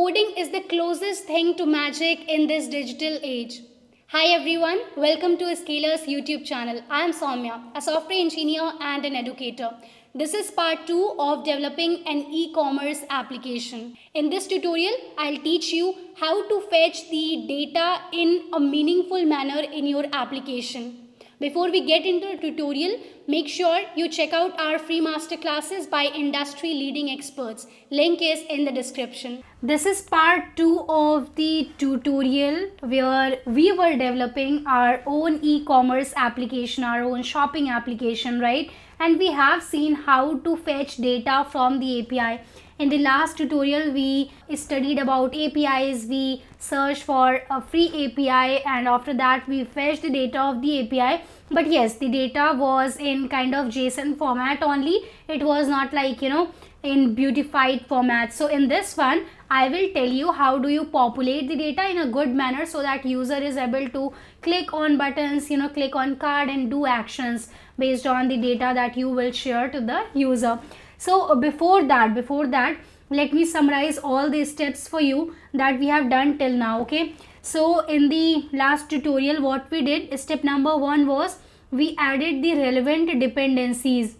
Coding is the closest thing to magic in this digital age. Hi everyone, welcome to Scalar's YouTube channel. I am Soumya, a software engineer and an educator. This is part 2 of developing an e-commerce application. In this tutorial, I'll teach you how to fetch the data in a meaningful manner in your application. Before we get into the tutorial, make sure you check out our free masterclasses by industry leading experts. Link is in the description. This is part 2 of the tutorial where we were developing our own e-commerce application, our own shopping application, right? And we have seen how to fetch data from the API. In the last tutorial, we studied about APIs, we searched for a free API, and after that we fetched the data of the API. But yes, the data was in kind of JSON format only. It was not like, in beautified format. So in this one, I will tell you how do you populate the data in a good manner so that user is able to click on buttons, click on card and do actions based on the data that you will share to the user. So before that, let me summarize all the steps for you that we have done till now. Okay, so in the last tutorial, what we did, step number 1 was we added the relevant dependencies.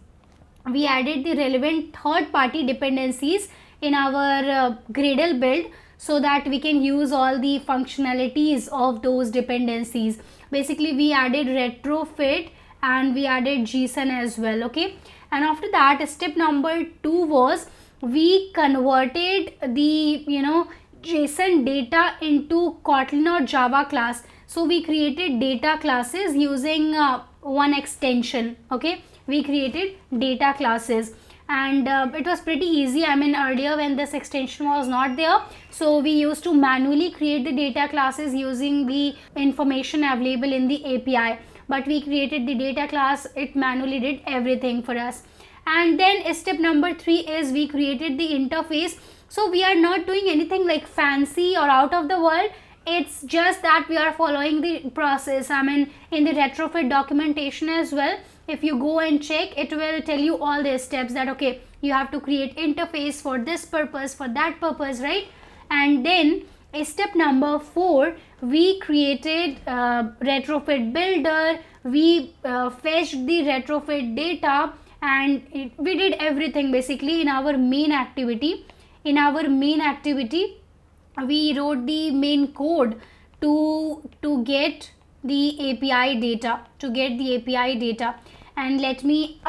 We added the relevant third-party dependencies in our Gradle build so that we can use all the functionalities of those dependencies. Basically, we added retrofit and we added JSON as well. Okay, and after that, step number 2 was we converted the JSON data into Kotlin or Java class. So we created data classes using one extension. Okay, we created data classes, and it was pretty easy. I mean, earlier when this extension was not there, so we used to manually create the data classes using the information available in the API, but we created the data class. It manually did everything for us. And then step number 3 is we created the interface. So we are not doing anything like fancy or out of the world. It's just that we are following the process. I mean, in the retrofit documentation as well, if you go and check, it will tell you all the steps that okay, you have to create interface for this purpose, for that purpose, right? And then step number 4, we created retrofit builder. We fetched the retrofit data, and we did everything basically in our main activity. In our main activity, we wrote the main code to get the API data, and let me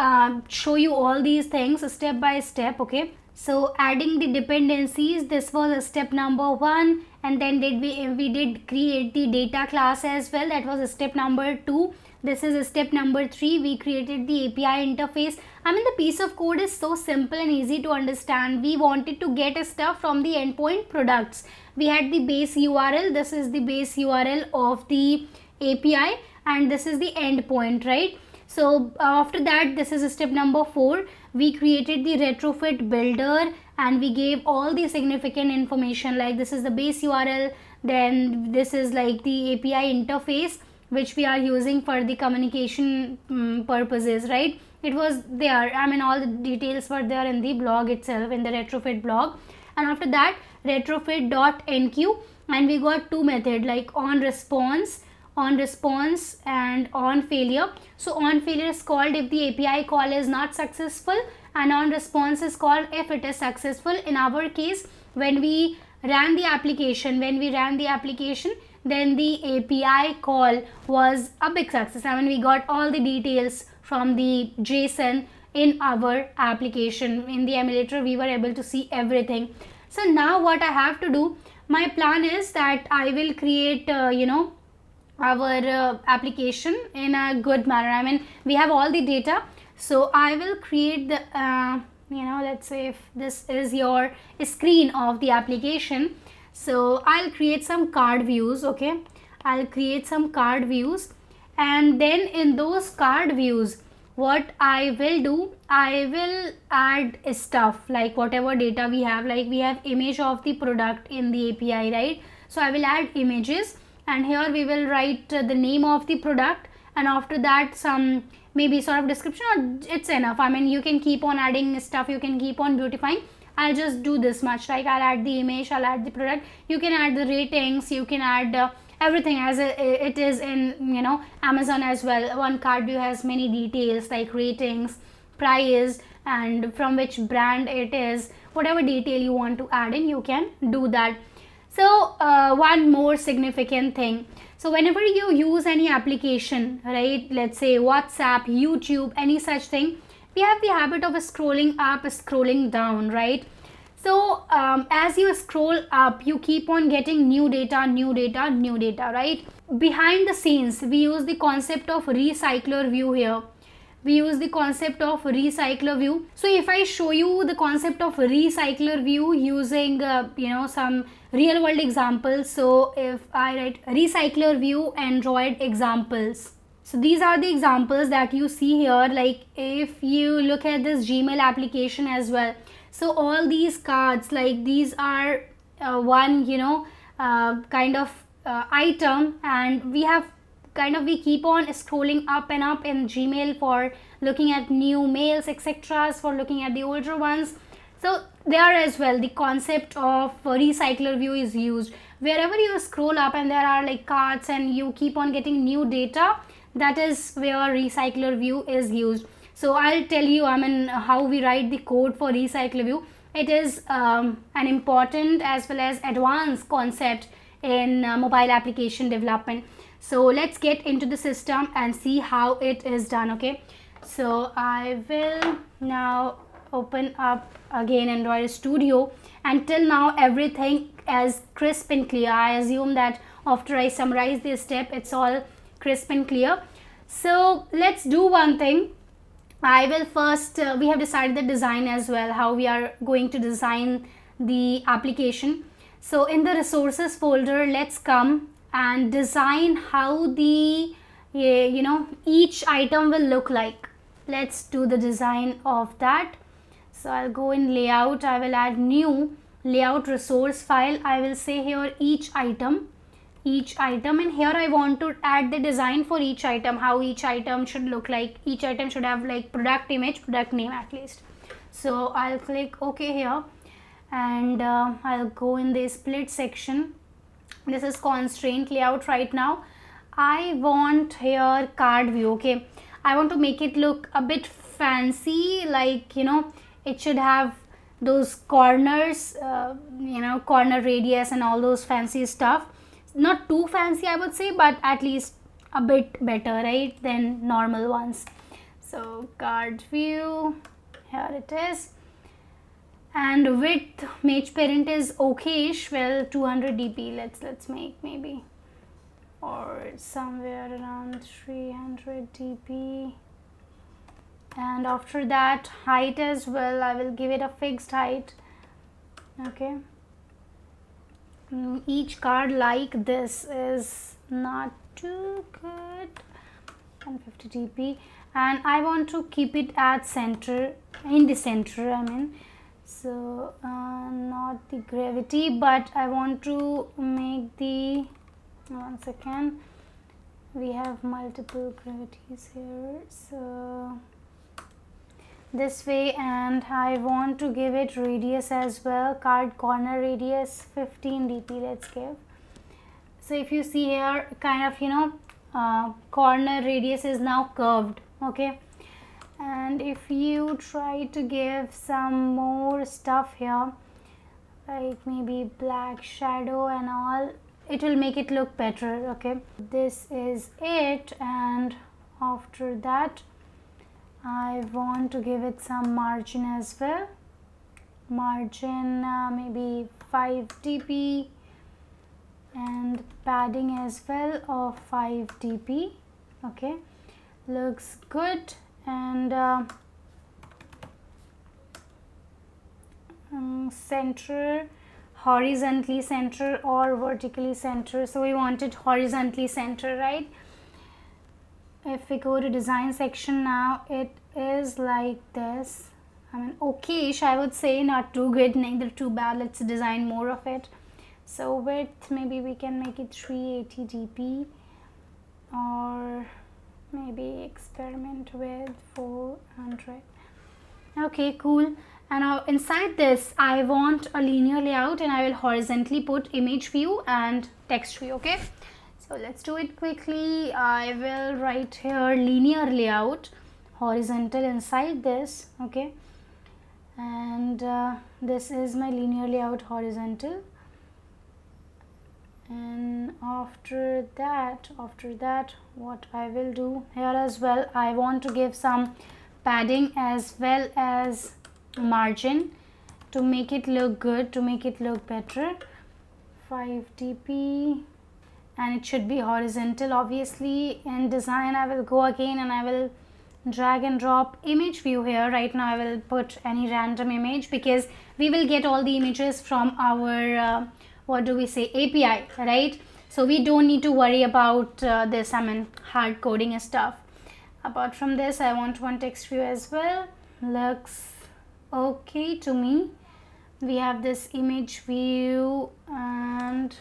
show you all these things step by step. Okay, so adding the dependencies, this was step number 1, and then we did create the data class as well. That was step number 2. This is step number 3. We created the API interface. I mean, the piece of code is so simple and easy to understand. We wanted to get stuff from the endpoint products. We had the base URL. This is the base URL of the API, and this is the endpoint, right? So after that, this is step number 4. We created the retrofit builder, and we gave all the significant information, like this is the base URL, then this is like the API interface which we are using for the communication purposes, right? It was there. I mean, all the details were there in the blog itself, in the retrofit blog. And after that, retrofit.enqueue, and we got 2 methods like on response and on failure. So on failure is called if the API call is not successful, and on response is called if it is successful. In our case, when we ran the application, then the API call was a big success. I mean, we got all the details from the JSON in our application. In the emulator, we were able to see everything. So now what I have to do, my plan is that I will create our application in a good manner. I mean, we have all the data, so I will create the let's say if this is your screen of the application, so I'll create some card views. Okay, I'll create some card views, and then in those card views, what I will do, I will add stuff like whatever data we have, like we have image of the product in the API, right? So I will add images, and here we will write the name of the product, and after that some maybe sort of description, or it's enough. I mean, you can keep on adding stuff, you can keep on beautifying. I'll just do this much, like I'll add the image, I'll add the product. You can add the ratings, you can add everything as it is in, you know, Amazon as well. One cart view has many details like ratings, price, and from which brand it is. Whatever detail you want to add in, you can do that. So one more significant thing, so whenever you use any application, right, let's say WhatsApp, YouTube, any such thing, we have the habit of scrolling up, scrolling down, right? So as you scroll up, you keep on getting new data, right? Behind the scenes, we use the concept of RecyclerView here. We use the concept of RecyclerView. So if I show you the concept of RecyclerView using you know, some real world examples, so if I write RecyclerView Android examples, so these are the examples that you see here. Like if you look at this Gmail application as well, so all these cards, like these are one, you know, kind of item, and we keep on scrolling up and up in Gmail for looking at new mails, etc., for looking at the older ones. So there as well the concept of RecyclerView is used. Wherever you scroll up and there are like cards and you keep on getting new data, that is where RecyclerView is used. So I'll tell you, how we write the code for RecyclerView. It is an important as well as advanced concept in mobile application development. So let's get into the system and see how it is done. Okay, so I will now open up again Android Studio, and till now everything is crisp and clear. I assume that after I summarize this step, it's all crisp and clear. So let's do one thing. I will first we have decided the design as well, how we are going to design the application. So in the resources folder, let's come and design how the you know, each item will look like. Let's do the design of that. So I'll go in layout, I will add new layout resource file. I will say here each item, and here I want to add the design for each item, how each item should look like. Each item should have like product image, product name at least. So I'll click OK here, and I'll go in the split section. This is constraint layout right now. I want here card view. Okay, I want to make it look a bit fancy, like, you know, it should have those corners, you know, corner radius and all those fancy stuff. Not too fancy, I would say, but at least a bit better, right, than normal ones. So card view, here it is. And width, page parent is okayish. Well, 200 dp, let's make maybe, or somewhere around 300 dp. And after that, height as well, I will give it a fixed height. Okay, each card like this is not too good. 150 dp, and I want to keep it at center, in the center, I mean. So not the gravity, but I want to make the, one second, we have multiple gravities here, so this way. And I want to give it radius as well, card corner radius 15 dp, let's give. So if you see here, kind of, you know, corner radius is now curved. Okay, and if you try to give some more stuff here, like maybe black shadow and all, it will make it look better. Okay, this is it. And after that, I want to give it some margin as well. Margin maybe 5 dp, and padding as well of 5 dp. Okay, looks good. And center, horizontally center or vertically center. So we want it horizontally center, right? If we go to design section now, it is like this. I mean, okayish, I would say, not too good, neither too bad. Let's design more of it. So width, maybe we can make it 380 dp, or maybe experiment with 400. Okay, cool. And now inside this I want a linear layout, and I will horizontally put image view and text view. Okay, so let's do it quickly. I will write here linear layout horizontal inside this. Okay, and this is my linear layout horizontal. And after that what I will do here as well, I want to give some padding as well as margin to make it look good, to make it look better. 5 dp, and it should be horizontal. Obviously in design I will go again and I will drag and drop image view here. Right now I will put any random image because we will get all the images from our what do we say, API, right? So we don't need to worry about this, I mean hard coding and stuff. Apart from this, I want one text view as well. Looks okay to me. We have this image view, and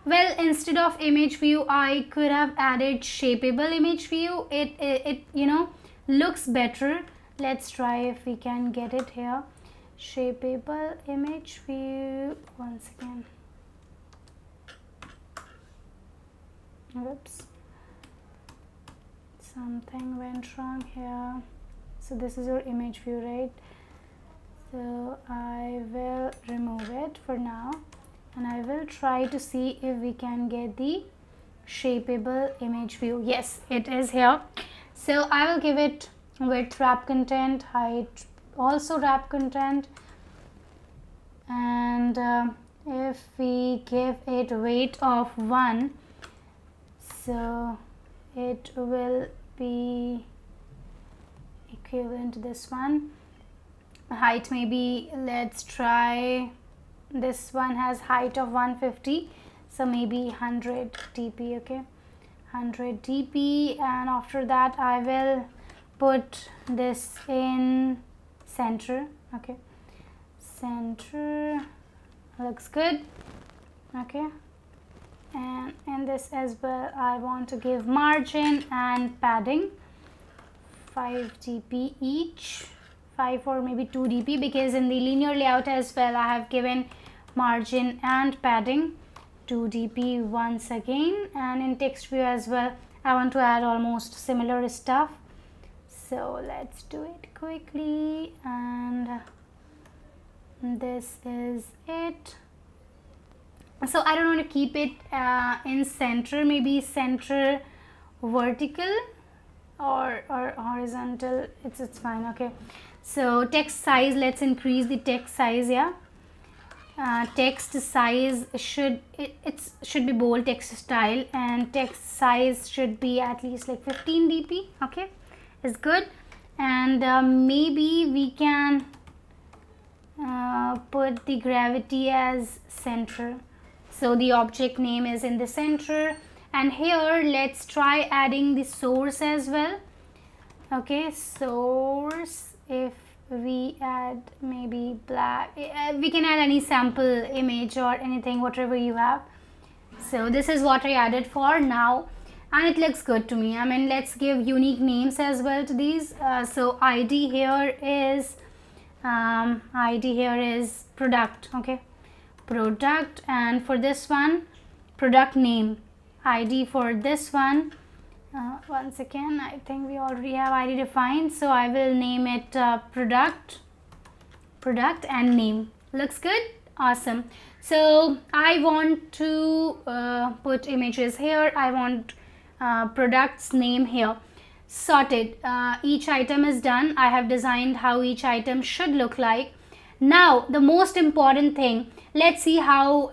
well, instead of image view I could have added shapeable image view. It you know looks better. Let's try if we can get it here. Shapeable image view. Once again, whoops, something went wrong here. So this is your image view, right? So I will remove it for now, and I will try to see if we can get the shapeable image view. Yes, it is here. So I will give it width wrap content, height also wrap content, and if we give it weight of 1, so it will be equivalent to this one. Height, maybe let's try, this one has height of 150, so maybe 100 dp. Okay, 100 dp, and after that I will put this in center. Okay, center looks good. Okay, and in this as well I want to give margin and padding 5 dp each, 5 or maybe 2 dp, because in the linear layout as well I have given margin and padding 2 dp once again. And in text view as well I want to add almost similar stuff. So let's do it quickly, and this is it. So I don't want to keep it in center, maybe center vertical or horizontal. It's fine. Okay, so text size, let's increase the text size. Yeah, text size should be bold text style, and text size should be at least like 15 dp. Okay, is good. And maybe we can put the gravity as center, so the object name is in the center. And here let's try adding the source as well. Okay, source, if we add maybe black, we can add any sample image or anything, whatever you have. So this is what I added for now, and it looks good to me. I mean, let's give unique names as well to these. So ID here is product. Okay, product, and for this one product name ID. For this one once again I think we already have ID defined, so I will name it product and name. Looks good. Awesome. So I want to put images here. I want product's name here. Sorted. Each item is done. I have designed how each item should look like. Now the most important thing, let's see how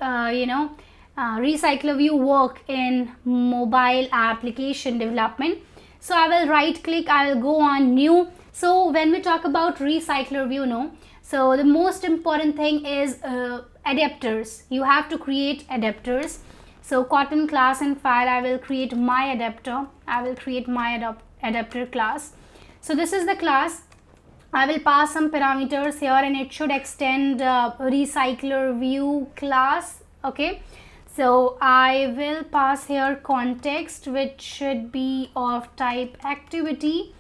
RecyclerView work in mobile application development. So I will right click, I will go on new. So when we talk about RecyclerView, so the most important thing is adapters. You have to create adapters. So Kotlin class and file, I will create my adapter. I will create my adapter class. So this is the class. I will pass some parameters here, and it should extend RecyclerView class. Okay, so I will pass here context, which should be of type activity,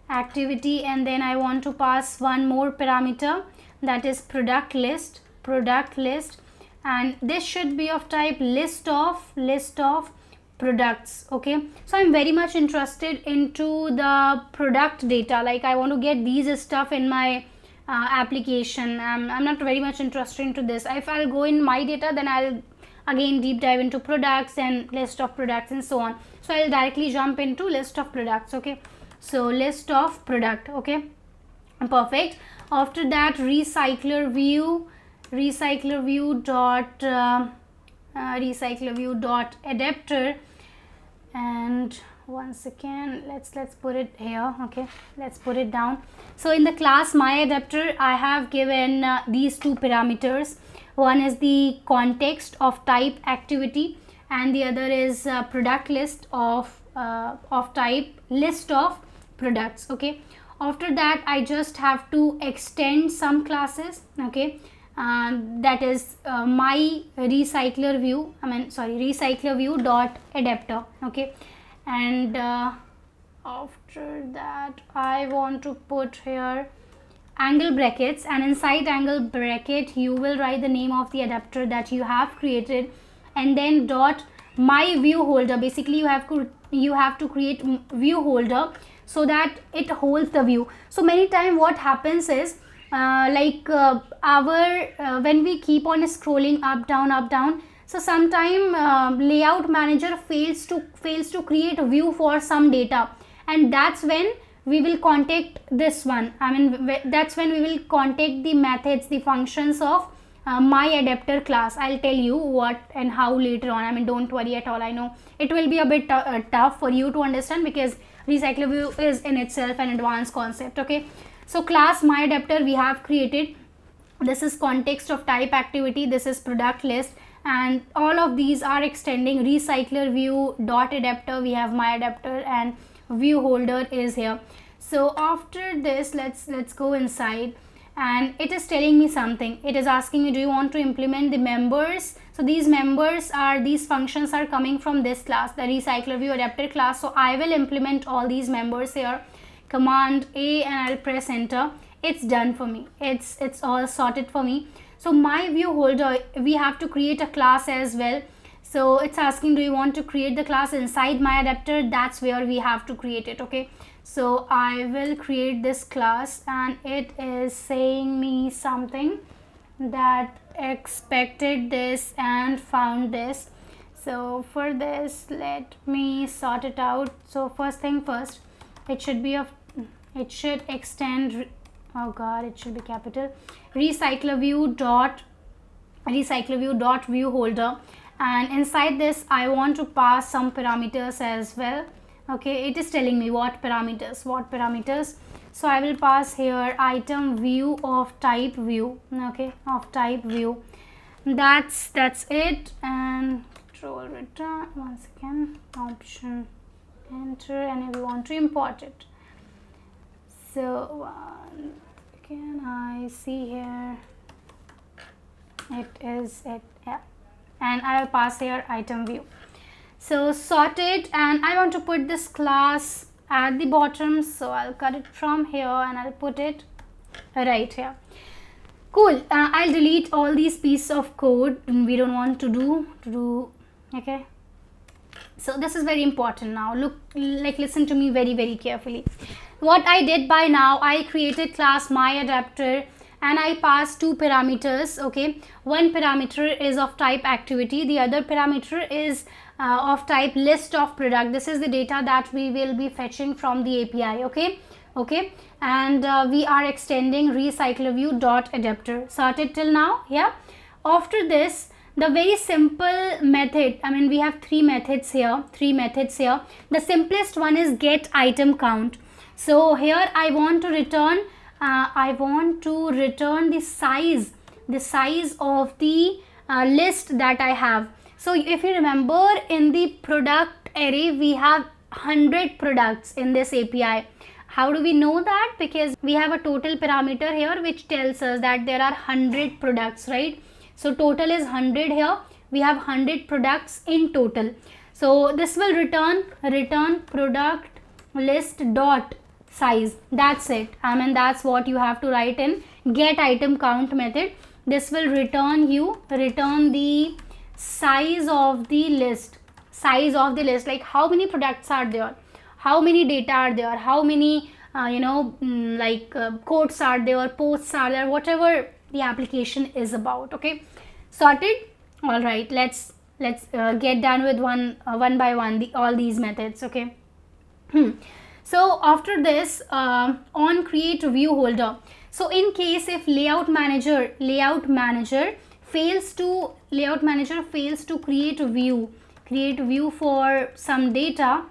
activity, and then I want to pass one more parameter, that is product list, and this should be of type list of products. Okay, so I'm very much interested into the product data, like I want to get these stuff in my application. I'm not very much interested into this. If I'll go in my data, then I'll again deep dive into products and list of products and so on. So I'll directly jump into list of products. Okay, so list of product. Okay, perfect. After that, RecyclerView dot adapter, and one second, let's put it here. Okay, let's put it down. So in the class myAdapter, I have given these two parameters. One is the context of type activity, and the other is product list of type list of products. Okay, after that I just have to extend some classes. Okay, that is my RecyclerView dot adapter. Okay, and after that I want to put here angle brackets, and inside angle bracket you will write the name of the adapter that you have created, and then dot my view holder. Basically you have to create view holder so that it holds the view. So many times what happens is when we keep on scrolling up down, so sometime layout manager fails to create a view for some data, and that's when we will contact this one. That's when we will contact the methods, the functions of my adapter class. I'll tell you what and how later on. Don't worry at all. I know it will be a bit tough for you to understand, because RecyclerView is in itself an advanced concept. Okay, so class myAdapter we have created. This is context of type activity, this is product list, and all of these are extending RecyclerView dot adapter. We have myAdapter and view holder is here. So after this, let's go inside, and it is telling me something. It is asking me, do you want to implement the members? So these functions are coming from this class, the RecyclerView adapter class. So I will implement all these members here. Command A, and I'll press enter. It's done for me. It's all sorted for me. So my view holder, we have to create a class as well. So it's asking, do you want to create the class inside my adapter? That's where we have to create it. Okay, so I will create this class, and it is saying me something that expected this and found this. So for this, let me sort it out. So first thing first, it should extend, oh god, it should be capital, RecyclerView dot view holder, and inside this I want to pass some parameters as well. Okay, it is telling me what parameters. So I will pass here item view of type view. Okay, of type view. That's it, and control return. Once again, option enter, and we want to import it. So can I see here? It is it, yeah, and I will pass here item view. So sorted, and I want to put this class at the bottom, so I'll cut it from here and I'll put it right here. Cool. I'll delete all these pieces of code we don't want to do. Okay, so this is very important. Now listen to me very carefully. What I did by now, I created class myAdapter and I passed two parameters. Okay, one parameter is of type activity, the other parameter is of type list of product. This is the data that we will be fetching from the API. Okay, and we are extending RecyclerView dot adapter. Sorted till now? Yeah. After this, the very simple method, we have three methods here. The simplest one is get item count. So here I want to return the size of the list that I have. So if you remember, in the product array we have 100 products in this API. How do we know that? Because we have a total parameter here which tells us that there are 100 products, right? So total is 100 here. We have 100 products in total. So this will return product list dot size. That's it. I mean, that's what you have to write in get item count method. This will return the size of the list, like how many products are there, how many data are there, how many quotes are there, posts are there, whatever the application is about. Okay, sorted. All right, let's get done with one by one all these methods. Okay. So after this, on create view holder. So in case if layout manager fails to create a view for some data,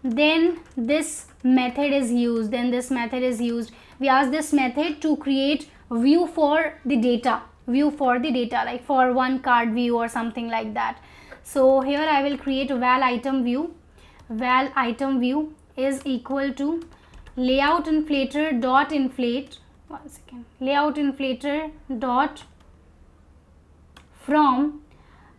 then this method is used. We ask this method to create view for the data, like for one card view or something like that. So here I will create a val item view is equal to layout inflator dot inflate. One second. Layout inflator dot from,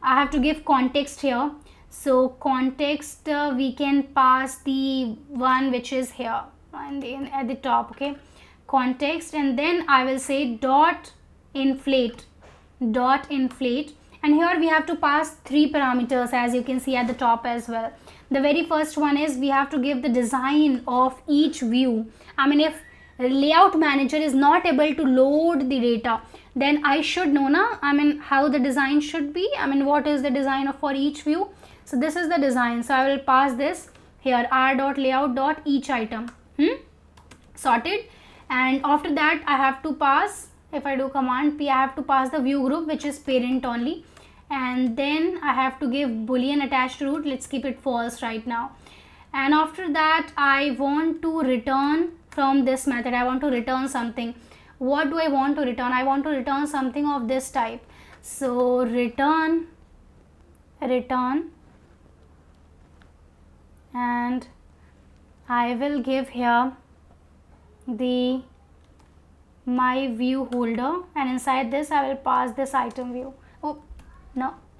I have to give context here. So context, we can pass the one which is here and then at the top. Okay, context, and then I will say dot inflate, and here we have to pass 3 parameters, as you can see at the top as well. The very first one is we have to give the design of each view. I mean, if layout manager is not able to load the data, then I should know how the design should be. I mean, what is the design for each view. So this is the design. So I will pass this here, r.layout.each item. Sorted. And after that I have to pass, if I do command P, I have to pass the view group, which is parent only, and then I have to give boolean attached root. Let's keep it false right now. And after that I want to return from this method, I want to return something. What do I want to return? I want to return something of this type. So return, and I will give here the my view holder, and inside this I will pass this item view.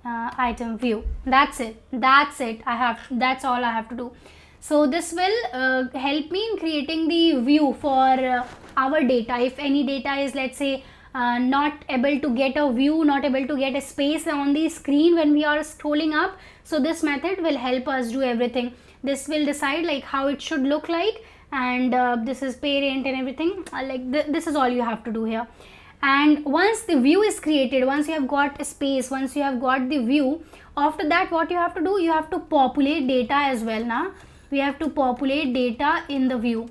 Item view. That's it. That's all I have to do. So this will help me in creating the view for our data. If any data is, let's say, not able to get a view, not able to get a space on the screen when we are scrolling up, so this method will help us do everything. This will decide like how it should look like, and this is parent and everything. This is all you have to do here. And once the view is created, once you have got a space, once you have got the view, after that what you have to do, you have to populate data as well. Now we have to populate data in the view,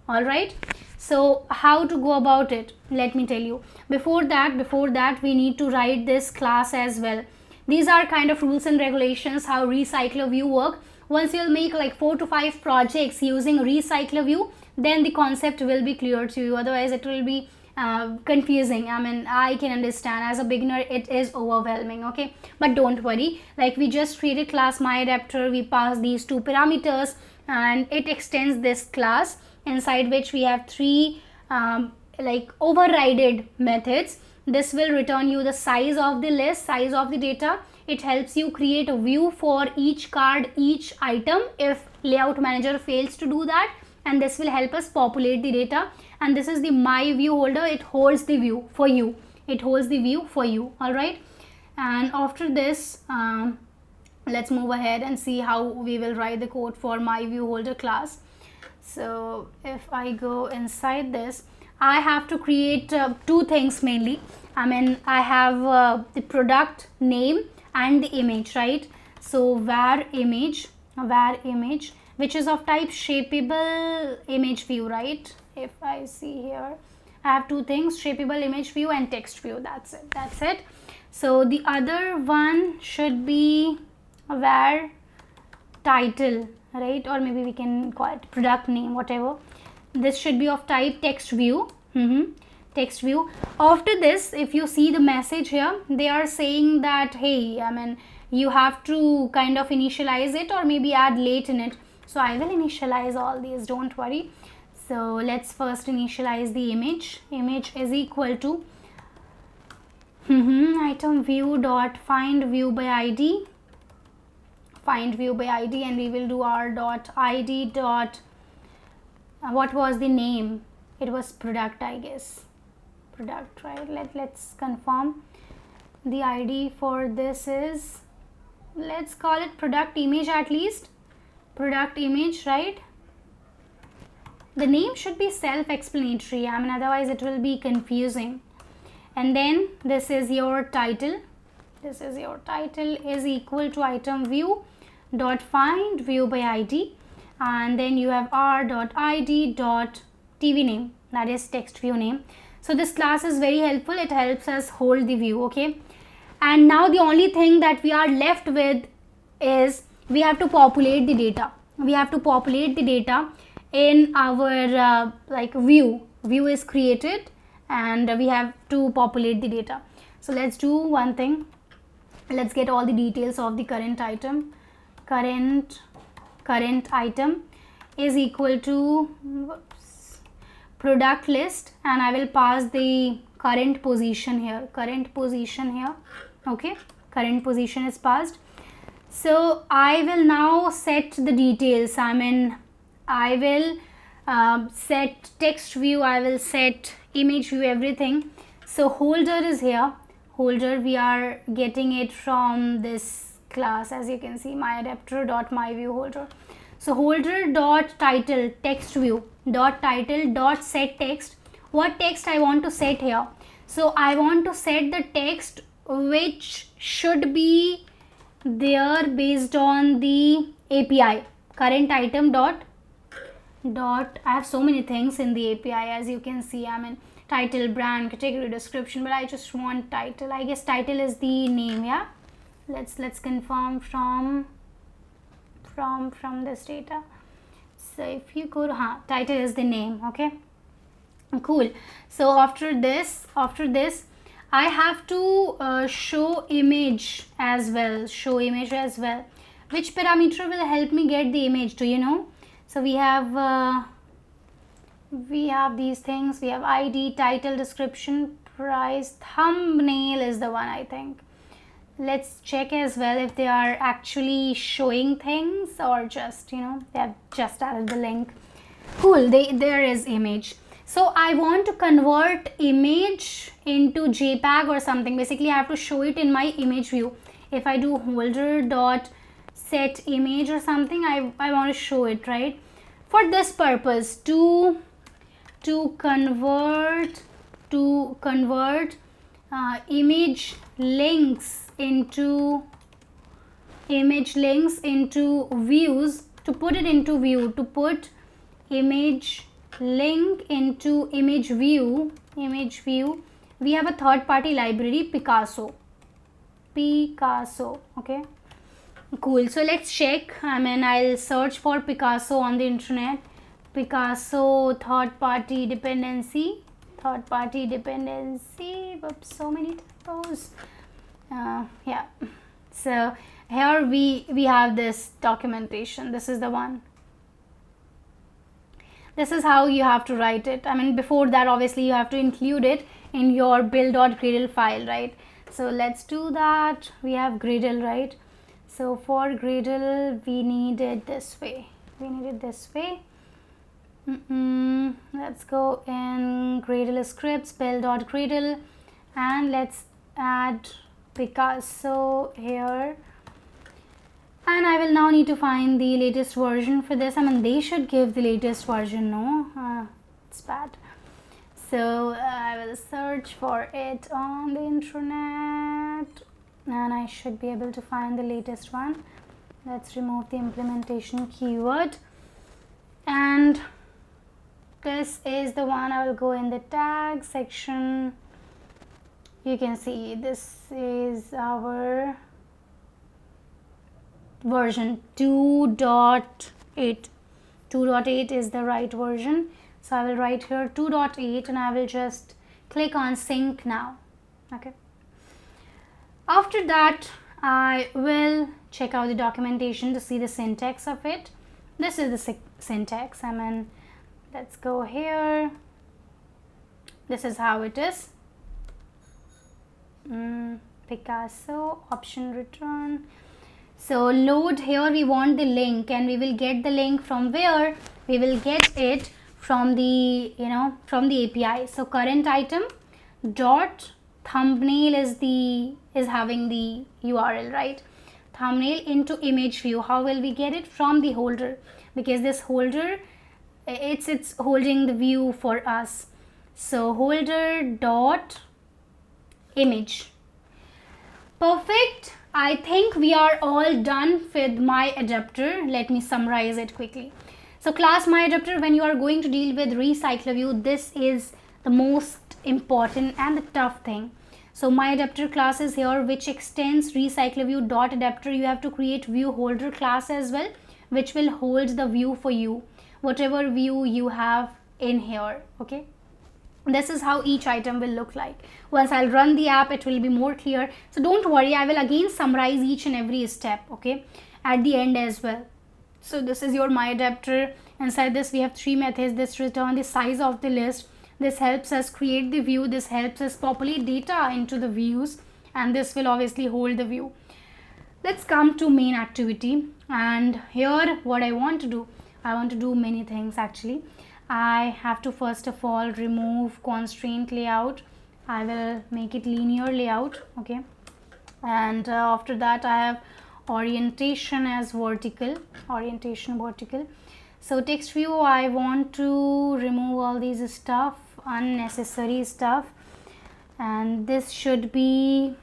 all right. So how to go about it, let me tell you. Before that we need to write this class as well. These are kind of rules and regulations how RecyclerView work. Once you'll make like 4 to 5 projects using RecyclerView, then the concept will be clear to you. Otherwise it will be confusing. I mean, I can understand as a beginner it is overwhelming. Okay, but don't worry, like we just created class myAdapter, we pass these 2 parameters, and it extends this class inside which we have 3 overrided methods. This will return you the size of the list, size of the data. It helps you create a view for each card, each item if layout manager fails to do that, and this will help us populate the data. And this is the my view holder. It holds the view for you. All right. And after this, let's move ahead and see how we will write the code for my view holder class. So if I go inside this, I have to create 2 things mainly. I mean, I have the product name and the image, right? So var image, which is of type shapeable image view, right? If I see here, I have 2 things, shapeable image view and text view. That's it. So the other one should be var title, right? Or maybe we can call it product name, whatever. This should be of type text view. Text view. After this, if you see the message here, they are saying that, hey, I mean, you have to kind of initialize it or maybe add late in it. So I will initialize all these, don't worry. So let's first initialize the image. Image is equal to item view dot find view by id, and we will do r dot id dot what was the name? It was product, I guess. Product, right? Let's confirm. The ID for this is, let's call it product image at least. Product image, right? The name should be self-explanatory. I mean, otherwise it will be confusing. And then this is your title. This is your title is equal to item view dot find view by ID, and then you have r.id dot tv name, that is text view name. So this class is very helpful. It helps us hold the view. Okay, and now the only thing that we are left with is we have to populate the data. We have to populate the data in our view. View is created and we have to populate the data. So let's do one thing. Let's get all the details of the current item. Current item is equal to product list, and I will pass the current position here. Okay, current position is passed. So I will now set the details. I mean, I will set text view, I will set image view, everything. So holder is here. Holder, we are getting it from this class, as you can see, myAdapter.myViewHolder. So holder dot title text view dot title dot set text. What text I want to set here? So I want to set the text which should be there based on the API. Current item dot I have so many things in the API, as you can see. I mean, title, brand, category, description, but I just want title. I guess title is the name. Yeah, let's confirm from this data. So if you go to title is the name. Okay, cool. So after this I have to show image as well. Which parameter will help me get the image? Do you know? So we have these things. We have ID, title, description, price, thumbnail is the one, I think. Let's check as well if they are actually showing things or just, they have just added the link. Cool, there is image. So I want to convert image into JPEG or something. Basically, I have to show it in my image view. If I do holder dot set image or something, I want to show it, right? For this purpose, to convert image links into views, to put it into view, to put image link into image view, we have a third-party library, Picasso. Okay, cool. So let's check. I mean, I'll search for Picasso on the internet. Picasso third-party dependency. Oops, so many typos. Yeah. So here we have this documentation. This is the one. This is how you have to write it. I mean, before that, obviously, you have to include it in your build.gradle file, right? So let's do that. We have Gradle, right? So for Gradle, we need it this way. Let's go in Gradle scripts, build.gradle, and let's add Picasso here. And I will now need to find the latest version for this. I mean, they should give the latest version, no? It's bad. So I will search for it on the internet and I should be able to find the latest one. Let's remove the implementation keyword. And this is the one. I will go in the tag section. You can see this is our version 2.8. 2.8 is the right version. So I will write here 2.8 and I will just click on sync now. Okay. After that, I will check out the documentation to see the syntax of it. This is the syntax. I mean, let's go here. This is how it is. Picasso, option return. So load, here we want the link and we will get the link from where? We will get it from the from the API. So current item dot thumbnail is having the URL, right? Thumbnail into image view. How will we get it? From the holder, because this holder, it's holding the view for us. So holder dot image. Perfect. I think we are all done with my adapter. Let me summarize it quickly. So class my adapter, when you are going to deal with RecyclerView, this is the most important and the tough thing. So my adapter class is here, which extends RecyclerView dot adapter. You have to create view holder class as well, which will hold the view for you, whatever view you have in here. Okay, this is how each item will look like. Once I'll run the app, it will be more clear. So don't worry, I will again summarize each and every step, okay, at the end as well. So this is your my adapter. Inside this we have three methods. This return the size of the list. This helps us create the view. This helps us populate data into the views, and this will obviously hold the view. Let's come to main activity, and here what I want to do, I want to do many things actually. I have to first of all remove constraint layout. I will make it linear layout, okay, and after that I have orientation as vertical, orientation vertical. So text view, I want to remove all these stuff, unnecessary stuff, and this should be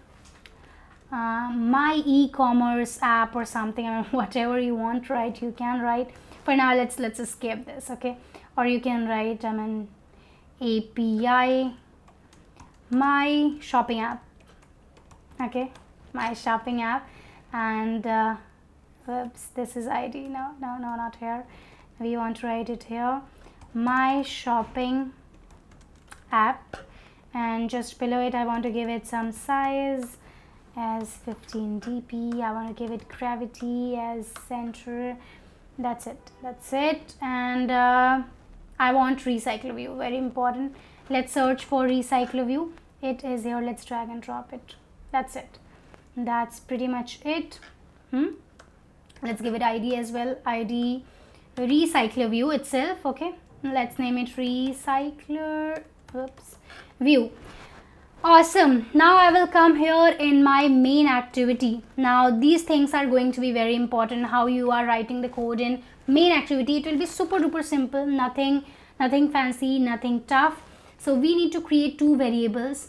my e-commerce app or something. I mean, whatever you want, write, you can write. For now, let's escape this, okay, or you can write, I mean, API my shopping app, okay, my shopping app, and oops, this is ID. No, not here. We want to write it here, my shopping app, and just below it I want to give it some size as 15 dp. I want to give it gravity as center. That's it. And I want RecyclerView, very important. Let's search for RecyclerView. It is here. Let's drag and drop it. That's it. That's pretty much it. Let's give it ID as well. ID RecyclerView itself, okay. Let's name it RecyclerView. Awesome. Now I will come here in my main activity. Now these things are going to be very important. How you are writing the code in main activity, it will be super duper simple, nothing fancy, nothing tough. So we need to create two variables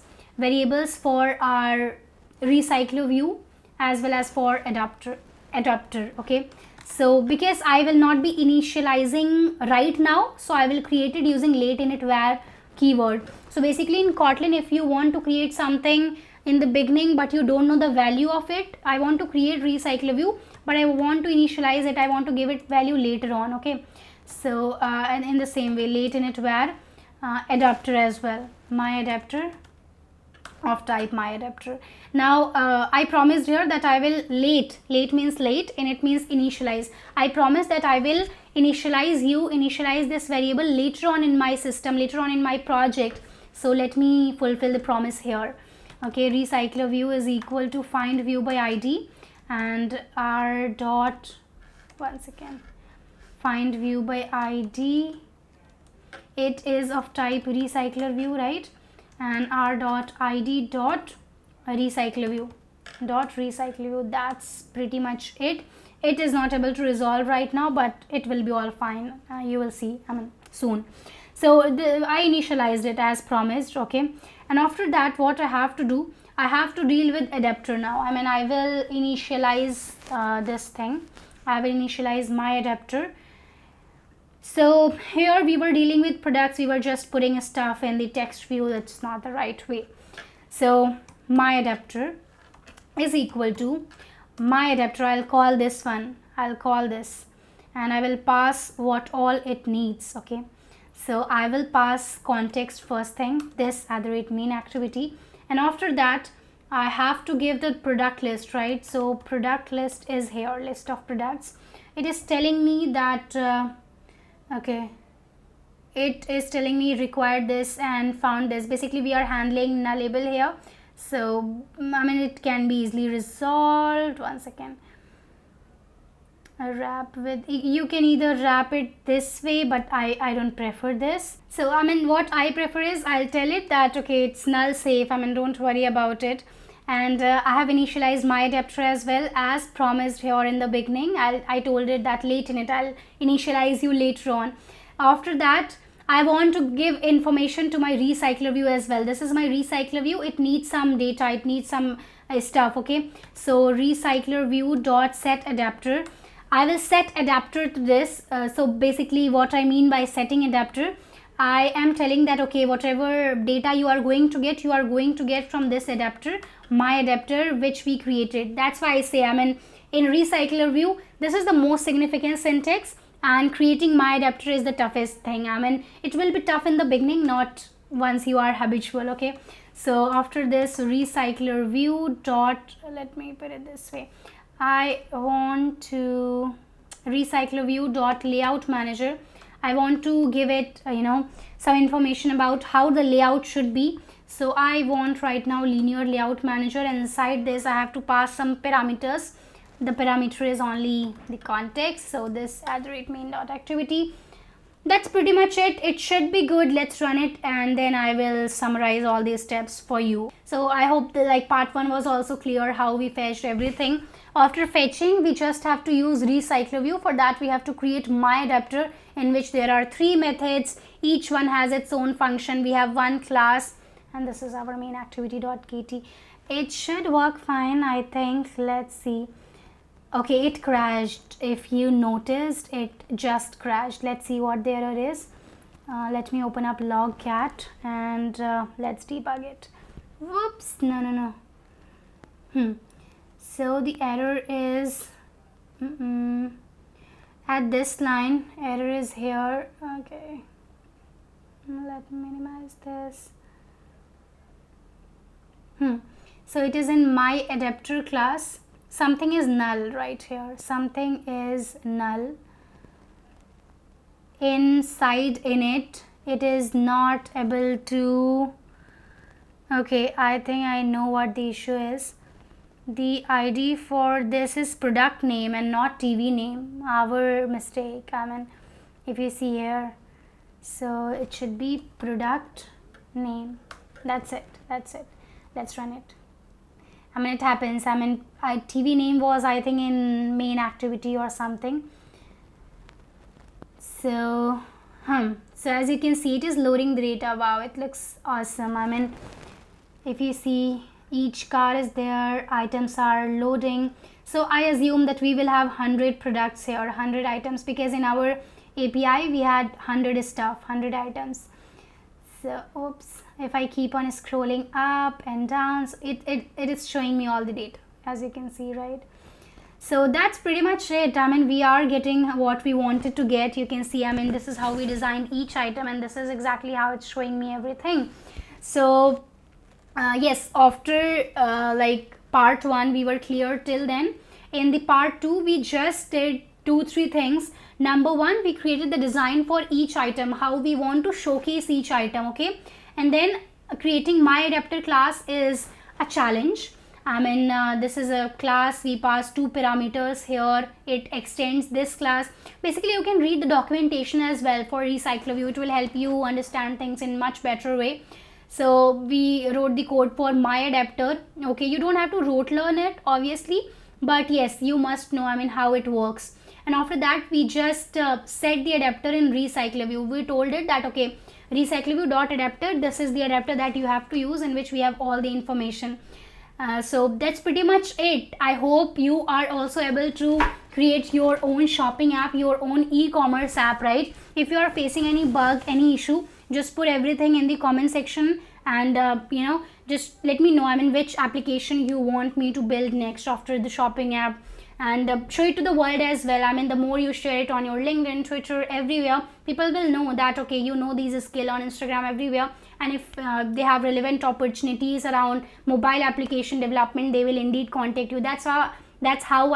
for our RecyclerView as well as for adapter, okay. So because I will not be initializing right now, so I will create it using lateInitWhere keyword. So basically in Kotlin, if you want to create something in the beginning but you don't know the value of it, I want to create RecyclerView but I want to initialize it, I want to give it value later on, okay. So and in the same way lateInitWhere adapter as well, my adapter of type my adapter. Now I promised here that I will late means late, and it means initialize. I promise that I will initialize this variable later on in my system, later on in my project. So let me fulfill the promise here, okay. RecyclerView is equal to find view by ID, and r dot, once again, find view by ID, it is of type RecyclerView, right, and r dot id dot RecyclerView. That's pretty much it. It is not able to resolve right now, but it will be all fine. You will see, I mean, soon. So I initialized it as promised, okay. And after that, what I have to do, I have to deal with adapter now. I mean, I will initialize this thing. I will initialize my adapter. So here we were dealing with products, we were just putting stuff in the text view. That's not the right way. So my adapter is equal to my adapter. I'll call this one, I'll call this, and I will pass what all it needs, okay. So I will pass context first thing, this @main activity, and after that I have to give the product list, right. So product list is here, list of products. It is telling me that okay, it is telling me required this and found this. Basically we are handling nullable here. So I mean, it can be easily resolved. One second. wrap with, you can either wrap it this way, but I don't prefer this. So what I prefer is, I'll tell it that okay, it's null safe, don't worry about it. And I have initialized my adapter as well, as promised here in the beginning. I told it that late in it I'll initialize you later on. After that, I want to give information to my recycler view as well. This is my recycler view. It needs some data, it needs some stuff. Okay, so recycler view dot set adapter. I will set adapter to this. So basically what I mean by setting adapter, I am telling that okay, whatever data you are going to get, you are going to get from this adapter, my adapter, which we created. That's why I say in recycler view, this is the most significant syntax, and creating my adapter is the toughest thing. It will be tough in the beginning, not once you are habitual. Okay, so after this, recycler view dot, let me put it this way, I want to recycler view dot layout manager. I want to give it some information about how the layout should be. So I want right now linear layout manager, and inside this I have to pass some parameters. The parameter is only the context, so this @main.activity. That's pretty much it. It should be good. Let's run it, and then I will summarize all these steps for you. So I hope that part 1 was also clear, how we fetched everything. After fetching, we just have to use recycler view. For that, we have to create my adapter, in which there are 3 methods. Each one has its own function. We have one class, and this is our main activity.kt. It should work fine, I think. Let's see. Okay, it crashed. If you noticed, it just crashed. Let's see what the error is. Let me open up logcat and let's debug it. Whoops, no. So the error is at this line. Error is here. Okay, let me minimize this. So it is in my adapter class. Something is null right here. Something is null. Inside init, it is not able to. Okay, I think I know what the issue is. The ID for this is product name and not TV name. Our mistake. If you see here, so it should be product name. That's it. Let's run it. It happens. TV name was, I think, in main activity or something. So as you can see, it is loading the data. Wow, it looks awesome. If you see, each car is there, items are loading. So I assume that we will have 100 products here, 100 items, because in our API we had 100 stuff, 100 items. So oops, if I keep on scrolling up and down, so it is showing me all the data, as you can see, right? So that's pretty much it. We are getting what we wanted to get. You can see, this is how we designed each item, and this is exactly how it's showing me everything. So yes, after part 1 we were clear till then. In the part 2 we just did 2-3 things. Number 1, we created the design for each item, how we want to showcase each item. Okay, and then creating my adapter class is a challenge. This is a class. We pass 2 parameters here. It extends this class. Basically, you can read the documentation as well for RecyclerView. It will help you understand things in much better way. So we wrote the code for my adapter. Okay, you don't have to rote learn it, obviously, but yes, you must know how it works. And after that, we just set the adapter in RecyclerView. We told it that okay, RecyclerView.adapter, this is the adapter that you have to use, in which we have all the information. So that's pretty much it. I hope you are also able to create your own shopping app, your own e-commerce app, right? If you are facing any bug, any issue, just put everything in the comment section, and just let me know which application you want me to build next after the shopping app, and show it to the world as well. The more you share it on your LinkedIn, Twitter, everywhere, people will know that okay, you know these skills on Instagram, everywhere. And if they have relevant opportunities around mobile application development, they will indeed contact you. That's how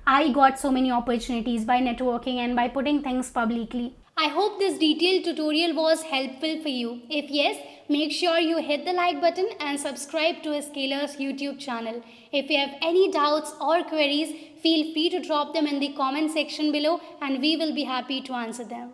I got so many opportunities, by networking and by putting things publicly. I hope this detailed tutorial was helpful for you. If yes, make sure you hit the like button and subscribe to Scalar's YouTube channel. If you have any doubts or queries, feel free to drop them in the comment section below and we will be happy to answer them.